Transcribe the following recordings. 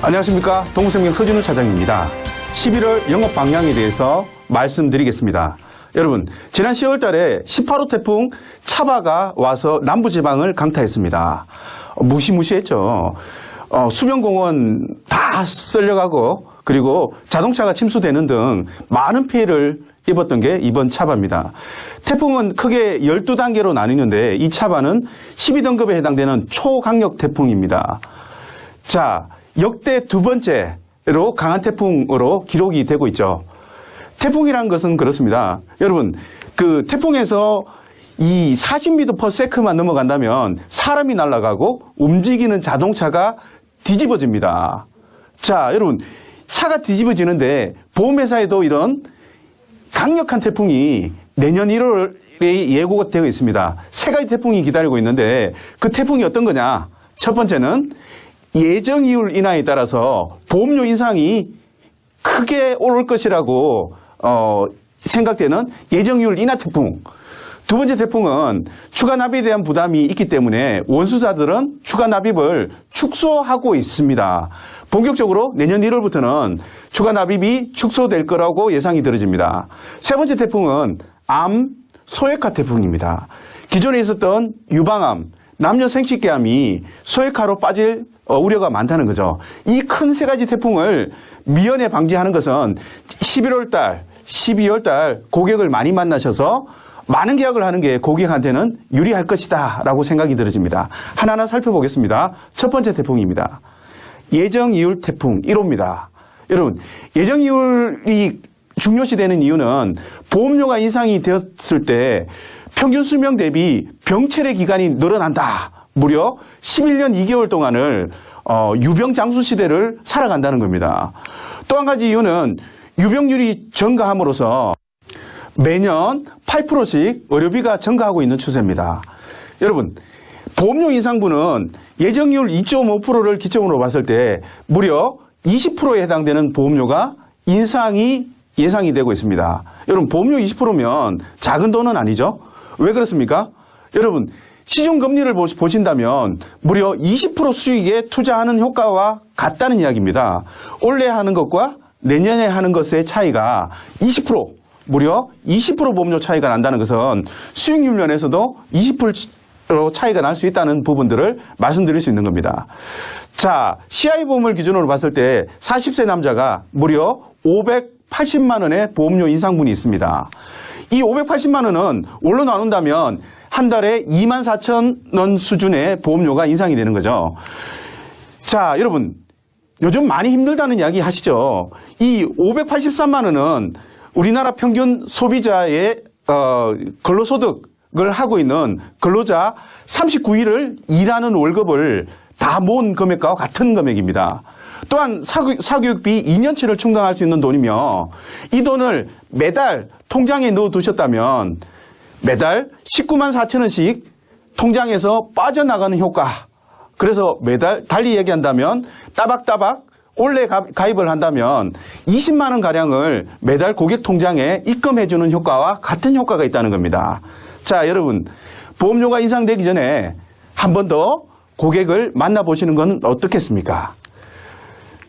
안녕하십니까. 동부생명 서진우 차장입니다. 11월 영업 방향에 대해서 말씀드리겠습니다. 여러분, 지난 10월 달에 18호 태풍 차바가 와서 남부지방을 강타했습니다. 무시무시했죠. 수변공원 다 쓸려가고 그리고 자동차가 침수되는 등 많은 피해를 입었던 게 이번 차바입니다. 태풍은 크게 12단계로 나뉘는데 이 차바는 12등급에 해당되는 초강력 태풍입니다. 자, 역대 두 번째로 강한 태풍으로 기록이 되고 있죠. 태풍이란 것은 그렇습니다. 여러분, 그 태풍에서 이 40m/s만 넘어간다면 사람이 날아가고 움직이는 자동차가 뒤집어집니다. 자, 여러분, 차가 뒤집어지는데 보험회사에도 이런 강력한 태풍이 내년 1월에 예고가 되어 있습니다. 세 가지 태풍이 기다리고 있는데 그 태풍이 어떤 거냐? 첫 번째는 예정이율 인하에 따라서 보험료 인상이 크게 오를 것이라고 생각되는 예정이율 인하 태풍. 두 번째 태풍은 추가 납입에 대한 부담이 있기 때문에 원수자들은 추가 납입을 축소하고 있습니다. 본격적으로 내년 1월부터는 추가 납입이 축소될 거라고 예상이 들어집니다. 세 번째 태풍은 암 소액화 태풍입니다. 기존에 있었던 유방암, 남녀 생식계암이 소액화로 빠질 우려가 많다는 거죠. 이 큰 세 가지 태풍을 미연에 방지하는 것은 11월 달, 12월 달 고객을 많이 만나셔서 많은 계약을 하는 게 고객한테는 유리할 것이다 라고 생각이 들어집니다. 하나하나 살펴보겠습니다. 첫 번째 태풍입니다. 예정이율 태풍 1호입니다. 여러분, 예정이율이 중요시되는 이유는 보험료가 인상이 되었을 때 평균 수명 대비 병체례 기간이 늘어난다. 무려 11년 2개월 동안을 유병장수 시대를 살아간다는 겁니다. 또 한 가지 이유는 유병률이 증가함으로써 매년 8%씩 의료비가 증가하고 있는 추세입니다. 여러분, 보험료 인상분은 예정률 2.5%를 기점으로 봤을 때 무려 20%에 해당되는 보험료가 인상이 예상이 되고 있습니다. 여러분, 보험료 20%면 작은 돈은 아니죠? 왜 그렇습니까? 여러분, 시중금리를 보신다면 무려 20% 수익에 투자하는 효과와 같다는 이야기입니다. 올해 하는 것과 내년에 하는 것의 차이가 20%, 무려 20% 보험료 차이가 난다는 것은 수익률 면에서도 20% 차이가 날 수 있다는 부분들을 말씀드릴 수 있는 겁니다. 자, CI보험을 기준으로 봤을 때 40세 남자가 무려 580만 원의 보험료 인상분이 있습니다. 이 580만 원은 원로 나눈다면 한 달에 24,000원 수준의 보험료가 인상이 되는 거죠. 자, 여러분, 요즘 많이 힘들다는 이야기 하시죠. 이 583만 원은 우리나라 평균 소비자의 근로소득을 하고 있는 근로자 39일을 일하는 월급을 다 모은 금액과 같은 금액입니다. 또한 사교육비 2년치를 충당할 수 있는 돈이며 이 돈을 매달 통장에 넣어두셨다면 매달 19만 4천 원씩 통장에서 빠져나가는 효과. 그래서 매달 달리 얘기한다면 따박따박 올해 가입을 한다면 20만 원 가량을 매달 고객 통장에 입금해주는 효과와 같은 효과가 있다는 겁니다. 자, 여러분, 보험료가 인상되기 전에 한 번 더 고객을 만나보시는 건 어떻겠습니까?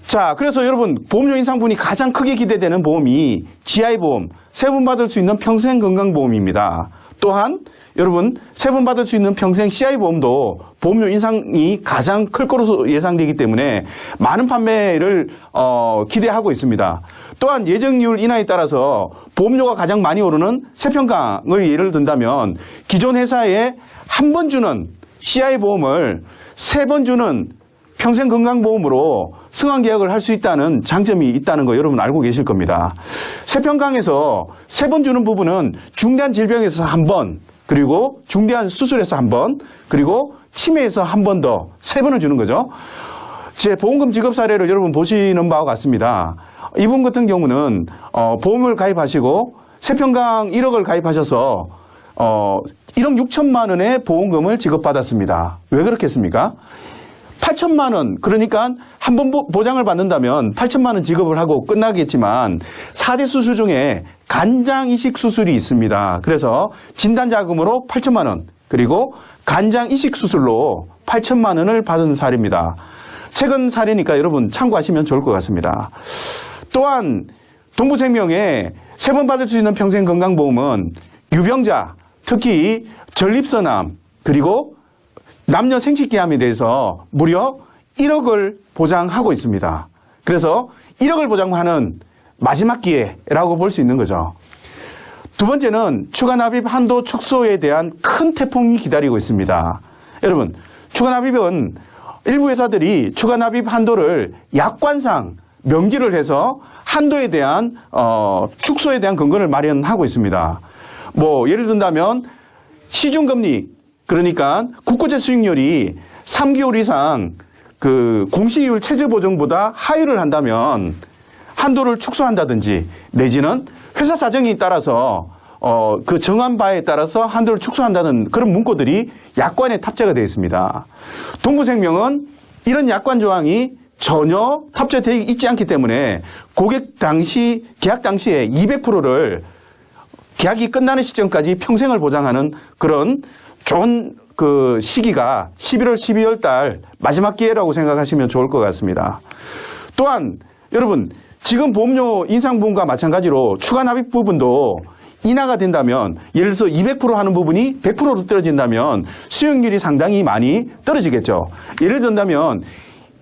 자, 그래서 여러분, 보험료 인상분이 가장 크게 기대되는 보험이 GI보험, 세분 받을 수 있는 평생건강보험입니다. 또한 여러분, 세분 받을 수 있는 평생 CI보험도 보험료 인상이 가장 클 것으로 예상되기 때문에 많은 판매를 기대하고 있습니다. 또한 예정이율 인하에 따라서 보험료가 가장 많이 오르는 세평강을 예를 든다면 기존 회사에 한 번 주는 CI보험을 3번 주는 평생건강보험으로 승환 계약을 할 수 있다는 장점이 있다는 거 여러분 알고 계실 겁니다. 세평강에서 3번 주는 부분은 중대한 질병에서 한 번, 그리고 중대한 수술에서 한 번, 그리고 치매에서 한 번 더 3번을 주는 거죠. 제 보험금 지급 사례를 여러분 보시는 바와 같습니다. 이분 같은 경우는 보험을 가입하시고 세평강 1억을 가입하셔서 1억 6천만 원의 보험금을 지급받았습니다. 왜 그렇겠습니까? 8천만 원, 그러니까 한 번 보장을 받는다면 8천만 원 지급을 하고 끝나겠지만 4대 수술 중에 간장 이식 수술이 있습니다. 그래서 진단자금으로 8천만 원, 그리고 간장 이식 수술로 8천만 원을 받은 사례입니다. 최근 사례니까 여러분 참고하시면 좋을 것 같습니다. 또한 동부생명에 3번 받을 수 있는 평생건강보험은 유병자, 특히 전립선암 그리고 남녀 생식기암에 대해서 무려 1억을 보장하고 있습니다. 그래서 1억을 보장하는 마지막 기회라고 볼 수 있는 거죠. 두 번째는 추가납입 한도 축소에 대한 큰 태풍이 기다리고 있습니다. 여러분, 추가납입은 일부 회사들이 추가납입 한도를 약관상 명기를 해서 한도에 대한 축소에 대한 근거를 마련하고 있습니다. 예를 든다면 시중금리, 그러니까 국고채 수익률이 3개월 이상 그 공시이율 최저보정보다 하회를 한다면 한도를 축소한다든지 내지는 회사 사정에 따라서 그 정한 바에 따라서 한도를 축소한다는 그런 문구들이 약관에 탑재가 되어 있습니다. 동부생명은 이런 약관 조항이 전혀 탑재되어 있지 않기 때문에 계약 당시에 200%를 계약이 끝나는 시점까지 평생을 보장하는 그런 좋은 그 시기가 11월, 12월 달 마지막 기회라고 생각하시면 좋을 것 같습니다. 또한 여러분, 지금 보험료 인상 부분과 마찬가지로 추가 납입 부분도 인하가 된다면, 예를 들어서 200% 하는 부분이 100%로 떨어진다면 수익률이 상당히 많이 떨어지겠죠. 예를 든다면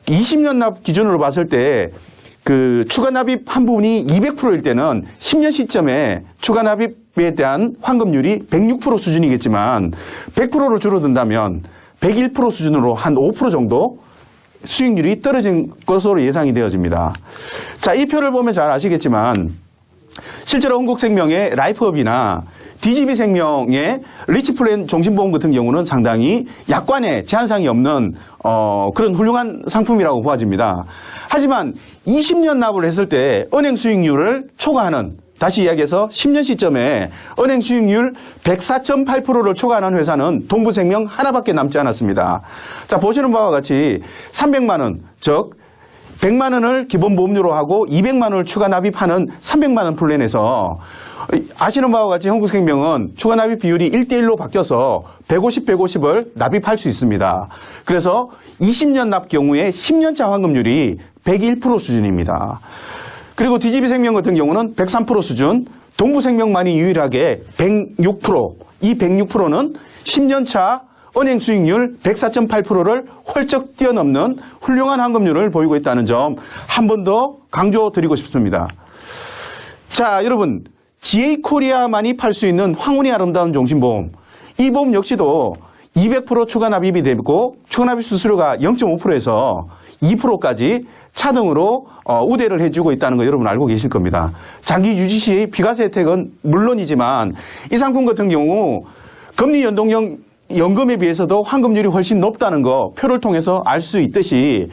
20년 납 기준으로 봤을 때 그 추가 납입한 부분이 200%일 때는 10년 시점에 추가 납입에 대한 환급률이 106% 수준이겠지만 100%로 줄어든다면 101% 수준으로 한 5% 정도 수익률이 떨어진 것으로 예상이 되어집니다. 자, 이 표를 보면 잘 아시겠지만 실제로 흥국생명의 라이프업이나 DGB생명의 리치플랜 종신보험 같은 경우는 상당히 약관에 제한사항이 없는 그런 훌륭한 상품이라고 보아집니다. 하지만 20년 납을 했을 때 은행 수익률을 초과하는, 다시 이야기해서 10년 시점에 은행 수익률 104.8%를 초과하는 회사는 동부생명 하나밖에 남지 않았습니다. 자, 보시는 바와 같이 300만 원, 즉 100만 원을 기본 보험료로 하고 200만 원을 추가 납입하는 300만 원 플랜에서 아시는 바와 같이 흥국생명은 추가 납입 비율이 1대1로 바뀌어서 150, 150을 납입할 수 있습니다. 그래서 20년 납 경우에 10년차 환급률이 101% 수준입니다. 그리고 DGB생명 같은 경우는 103% 수준, 동부생명만이 유일하게 106%, 이 106%는 10년차 은행 수익률 104.8%를 훌쩍 뛰어넘는 훌륭한 환급률을 보이고 있다는 점 한 번 더 강조드리고 싶습니다. 자, 여러분, GA코리아만이 팔 수 있는 황혼이 아름다운 종신보험, 이 보험 역시도 200% 추가 납입이 되고 추가 납입 수수료가 0.5%에서 2%까지 차등으로 우대를 해주고 있다는 거 여러분 알고 계실 겁니다. 장기 유지 시 비과세 혜택은 물론이지만 이 상품 같은 경우 금리 연동형 연금에 비해서도 환급률이 훨씬 높다는 거 표를 통해서 알 수 있듯이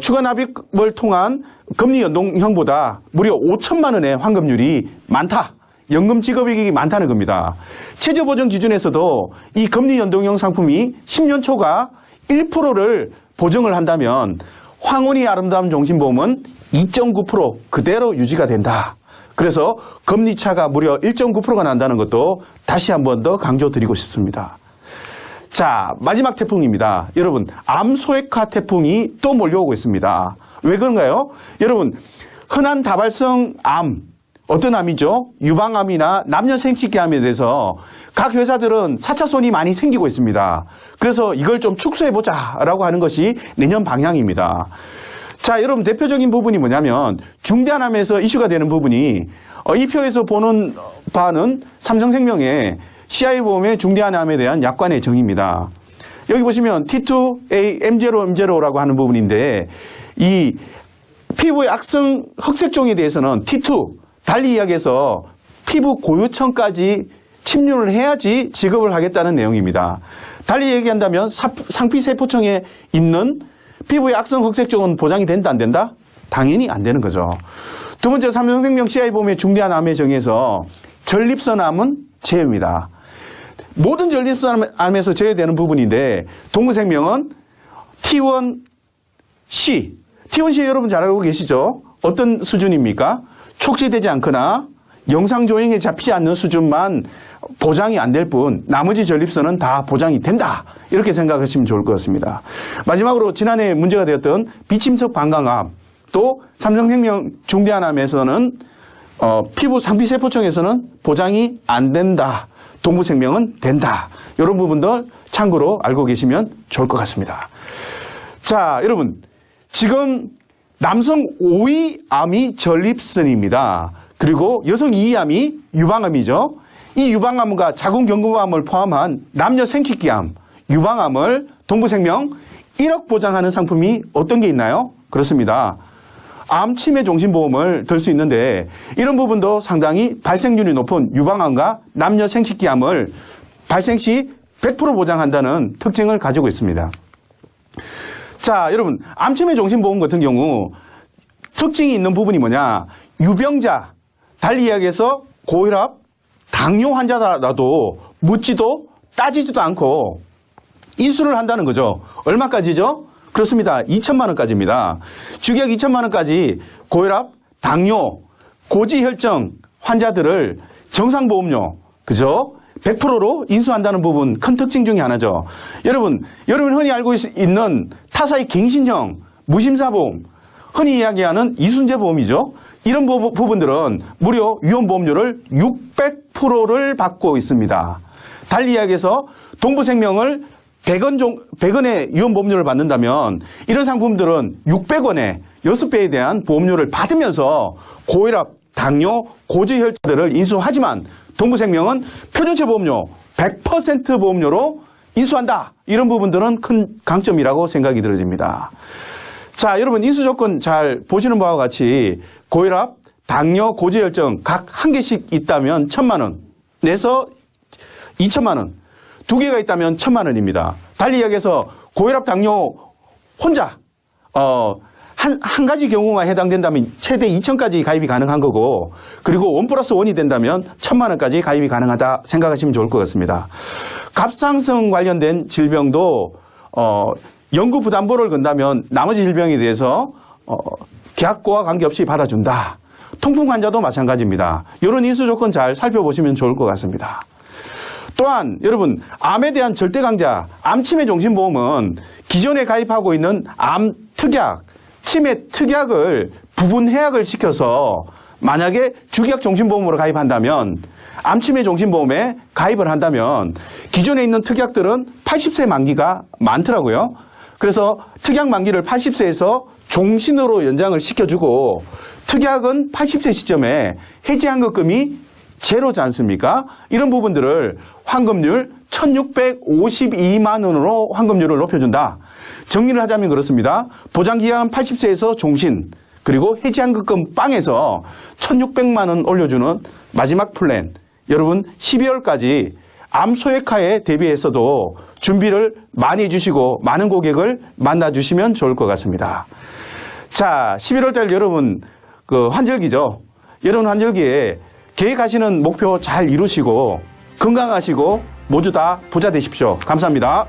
추가 납입을 통한 금리 연동형보다 무려 5천만 원의 환급률이 많다. 연금 지급이익이 많다는 겁니다. 최저보정 기준에서도 이 금리 연동형 상품이 10년 초과 1%를 보정을 한다면 황혼이 아름다운 종신보험은 2.9% 그대로 유지가 된다. 그래서 금리차가 무려 1.9%가 난다는 것도 다시 한 번 더 강조드리고 싶습니다. 자, 마지막 태풍입니다. 여러분, 암소액화 태풍이 또 몰려오고 있습니다. 왜 그런가요? 여러분, 흔한 다발성 암, 어떤 암이죠? 유방암이나 남녀 생식기암에 대해서 각 회사들은 4차 손이 많이 생기고 있습니다. 그래서 이걸 좀 축소해보자라고 하는 것이 내년 방향입니다. 자, 여러분, 대표적인 부분이 뭐냐면 중대한 암에서 이슈가 되는 부분이 이 표에서 보는 바는 삼성생명의 CI보험의 중대한 암에 대한 약관의 정의입니다. 여기 보시면 T2A M0M0라고 하는 부분인데 이 피부의 악성 흑색종에 대해서는 T2, 달리 이야기해서 피부 고유층까지 침륜을 해야지 지급을 하겠다는 내용입니다. 달리 얘기한다면 상피세포층에 있는 피부의 악성 흑색종은 보장이 된다 안 된다? 당연히 안 되는 거죠. 두 번째, 삼성생명 CI보험의 중대한 암의 정의에서 전립선암은 제외입니다. 모든 전립선암에서 제외되는 부분인데 동부생명은 T1C 여러분 잘 알고 계시죠? 어떤 수준입니까? 촉지되지 않거나 영상 조행에 잡히지 않는 수준만 보장이 안 될 뿐 나머지 전립선은 다 보장이 된다. 이렇게 생각하시면 좋을 것 같습니다. 마지막으로 지난해 문제가 되었던 비침석 방광암, 또 삼성생명 중대한암에서는 피부 상피세포청에서는 보장이 안 된다. 동부생명은 된다. 이런 부분들 참고로 알고 계시면 좋을 것 같습니다. 자, 여러분, 지금 남성 5위 암이 전립선입니다. 그리고 여성 2위 암이 유방암이죠. 이 유방암과 자궁경부암을 포함한 남녀 생식기암, 유방암을 동부생명 1억 보장하는 상품이 어떤 게 있나요? 그렇습니다. 암 치매 종신보험을 들 수 있는데 이런 부분도 상당히 발생률이 높은 유방암과 남녀 생식기암을 발생 시 100% 보장한다는 특징을 가지고 있습니다. 자, 여러분, 암 치매 종신보험 같은 경우 특징이 있는 부분이 뭐냐? 유병자, 달리 이야기해서 고혈압, 당뇨 환자라도 묻지도 따지지도 않고 인수를 한다는 거죠. 얼마까지죠? 그렇습니다. 2천만 원까지입니다. 주기약 2천만 원까지 고혈압, 당뇨, 고지혈증 환자들을 정상보험료, 그죠? 100%로 인수한다는 부분 큰 특징 중에 하나죠. 여러분 흔히 알고 있는 타사의 갱신형 무심사보험, 흔히 이야기하는 이순재 보험이죠. 이런 부분들은 무려 위험보험료를 600%를 받고 있습니다. 달리 이야기해서 동부생명을 100원의 위험보험료를 받는다면 이런 상품들은 600원에 6배에 대한 보험료를 받으면서 고혈압, 당뇨, 고지혈증들을 인수하지만 동부생명은 표준체 보험료 100% 보험료로 인수한다. 이런 부분들은 큰 강점이라고 생각이 들어집니다. 자, 여러분 인수 조건 잘 보시는 바와 같이 고혈압, 당뇨, 고지혈증 각 한 개씩 있다면 1,000만 원 내서 2천만 원, 두 개가 있다면 1,000만 원입니다. 달리 이야기해서 고혈압, 당뇨 혼자 한 가지 경우만 해당된다면 최대 2천까지 가입이 가능한 거고, 그리고 1+1이 된다면 1,000만 원까지 가입이 가능하다 생각하시면 좋을 것 같습니다. 갑상선 관련된 질병도 연구 부담보를 건다면 나머지 질병에 대해서 계약과 관계없이 받아준다. 통풍 환자도 마찬가지입니다. 이런 인수 조건 잘 살펴보시면 좋을 것 같습니다. 또한 여러분 암에 대한 절대 강자 암치매 종신보험은 기존에 가입하고 있는 암 특약, 치매 특약을 부분 해약을 시켜서 만약에 주기약 종신보험으로 가입한다면 암치매 종신보험에 가입을 한다면 기존에 있는 특약들은 80세 만기가 많더라고요. 그래서 특약 만기를 80세에서 종신으로 연장을 시켜주고 특약은 80세 시점에 해지환급금이 제로지 않습니까? 이런 부분들을 환급률 1,652만 원으로 환급률을 높여준다. 정리를 하자면 그렇습니다. 보장기간은 80세에서 종신, 그리고 해지환급금 빵에서 1,600만 원 올려주는 마지막 플랜. 여러분 12월까지 암 소액화에 대비해서도 준비를 많이 해주시고 많은 고객을 만나주시면 좋을 것 같습니다. 자, 11월달 여러분 환절기죠. 여러분 환절기에 계획하시는 목표 잘 이루시고 건강하시고 모두 다 부자 되십시오. 감사합니다.